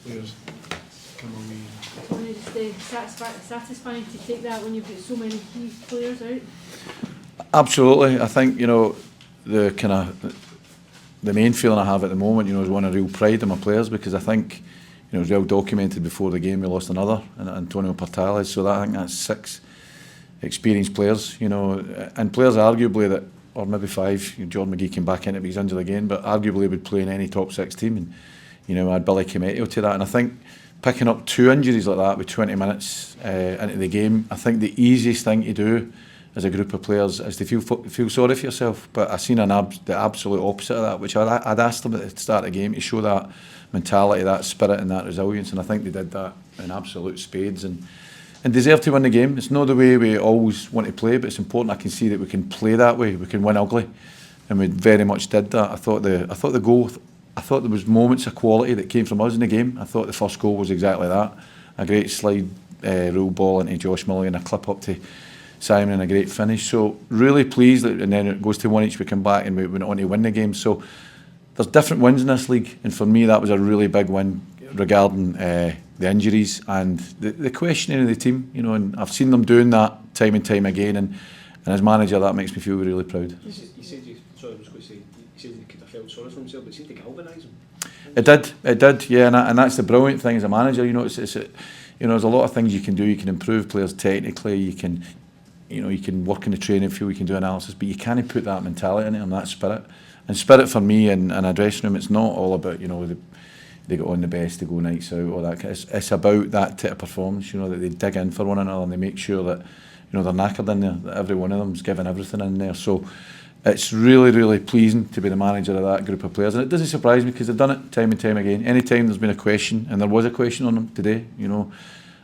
players come away. Tony, it's satisfying to take that when you've got so many key players out? Absolutely. I think, the main feeling I have at the moment, is one of real pride in my players, because I think, it was well documented before the game we lost another, Antonio Portales, so I think that's 6 experienced players, and players arguably that, or maybe 5, Jordan McGee came back in it, but he's injured again, but arguably would play in any top 6 team, and add Billy Cometto to that, and I think picking up 2 injuries like that with 20 minutes into the game, I think the easiest thing to do as a group of players is to feel sorry for yourself. But I seen the absolute opposite of that, which I'd asked them at the start of the game to show that mentality, that spirit and that resilience, and I think they did that in absolute spades and deserve to win the game. It's not the way we always want to play, but it's important I can see that we can play that way, we can win ugly, and we very much did that. I thought the goal, I thought there was moments of quality that came from us in the game. I thought the first goal was exactly that, a great slide rule ball into Josh Mulligan, a clip up to Simon and a great finish. So really pleased that, and then it goes to 1 each, we come back and we went on to win the game. So there's different wins in this league, and for me that was a really big win regarding the injuries and the questioning of the team, and I've seen them doing that time and time again, and as manager that makes me feel really proud. You said you could have felt sorry for himself, but it seemed to galvanise him. It did, yeah, and that's the brilliant thing as a manager. There's a lot of things you can do. You can improve players technically. You can work in the training field. You can do analysis, but you can't put that mentality in it and that spirit. And spirit for me in a dressing room, it's not all about they get on the best, they go nights out, all that. It's about that type of performance. That they dig in for one another and they make sure that they're knackered in there. That every one of them's giving everything in there. So it's really, really pleasing to be the manager of that group of players, and it doesn't surprise me because they've done it time and time again. Anytime there's been a question, and there was a question on them today,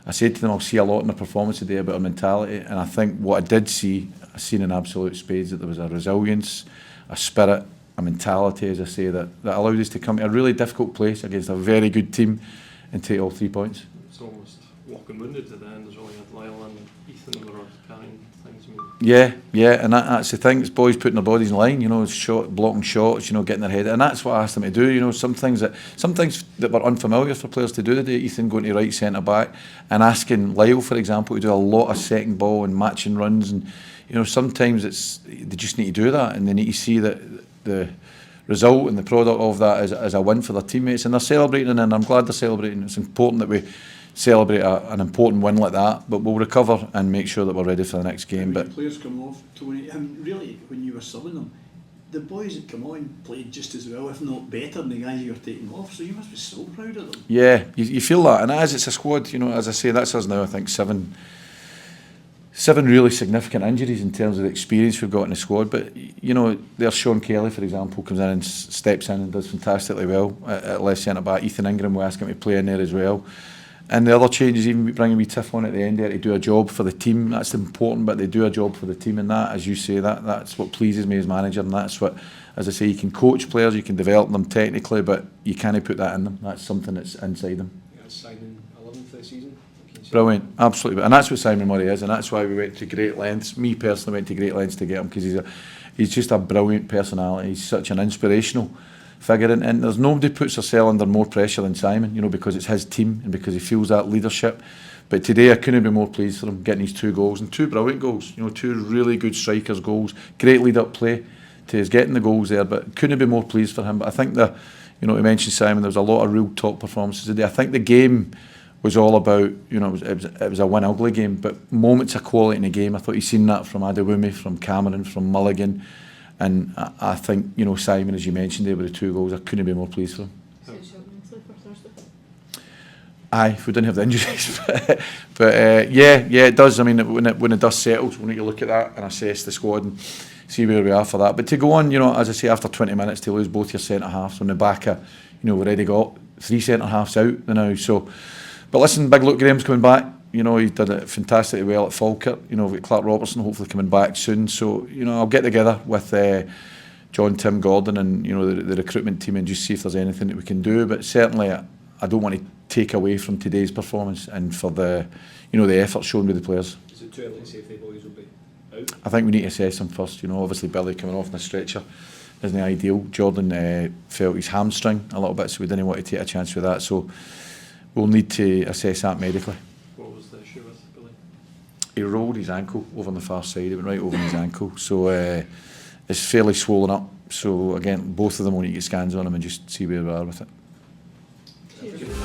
I said to them, I'll see a lot in their performance today about their mentality, and I think what I did see, I seen in absolute spades that there was a resilience, a spirit, a mentality, as I say, that allowed us to come to a really difficult place against a very good team and take all 3 points. It's almost walking wounded at the end as well. You had Lyle and Ethan who were carrying things. Yeah, and that's the thing. It's boys putting their bodies in line, blocking shots, getting their head, and that's what I asked them to do. Some things that were unfamiliar for players to do today. Ethan going to right centre back and asking Lyle, for example, to do a lot of second ball and matching runs, and sometimes they just need to do that, and they need to see that the result and the product of that is a win for their teammates, and they're celebrating, and I'm glad they're celebrating. It's important that we celebrate an important win like that, but we'll recover and make sure that we're ready for the next game. But players come off, Tony, and really when you were subbing them, the boys that come on played just as well, if not better, than the guys you were taking off, so you must be so proud of them. Yeah, you feel that, and as it's a squad, as I say, that's us now. I think seven really significant injuries in terms of the experience we've got in the squad, but there's Sean Kelly, for example, comes in and steps in and does fantastically well at left centre back. Ethan Ingram, we ask him to play in there as well. And the other changes, even bringing me Tiff on at the end there to do a job for the team, that's important, but they do a job for the team, and that, as you say, that's what pleases me as manager, and that's what, as I say, you can coach players, you can develop them technically, but you can't put that in them. That's something that's inside them. Yeah, Simon 11th this season. Brilliant, absolutely, and that's what Simon Murray is, and that's why we went to great lengths. Me personally went to great lengths to get him, because he's just a brilliant personality. He's such an inspirational figure, and there's nobody puts herself under more pressure than Simon, because it's his team and because he feels that leadership. But today I couldn't be more pleased for him getting his 2 goals, and 2 brilliant goals, 2 really good strikers goals, great lead up play to his getting the goals there, but couldn't be more pleased for him. But I think we mentioned Simon, there was a lot of real top performances today. I think the game was all about, it was a win ugly game, but moments of quality in the game. I thought you'd seen that from Adewumi, from Cameron, from Mulligan. And I think, Simon, as you mentioned there with the 2 goals, I couldn't be more pleased for him. Aye, if we didn't have the injuries. but yeah, it does. I mean, when the dust settles, we need to look at that and assess the squad and see where we are for that. But to go on, as I say, after 20 minutes, to lose both your centre-halves on the back of, we've already got 3 centre-halves out now. So, but listen, big look, Graham's coming back. He did it fantastically well at Falkirk. We've got Clark Robertson hopefully coming back soon. So, I'll get together with John, Tim Gordon and, the recruitment team and just see if there's anything that we can do. But certainly, I don't want to take away from today's performance and for the, the effort shown with the players. Is it too early to say if the boys will be out? I think we need to assess them first. Obviously Billy coming off in a stretcher isn't ideal. Jordan felt his hamstring a little bit, so we didn't want to take a chance with that. So we'll need to assess that medically. What was the issue with Billy? He rolled his ankle over on the far side. It went right over his ankle, so it's fairly swollen up. So again, both of them will need to get scans on him and just see where we are with it. Cheers.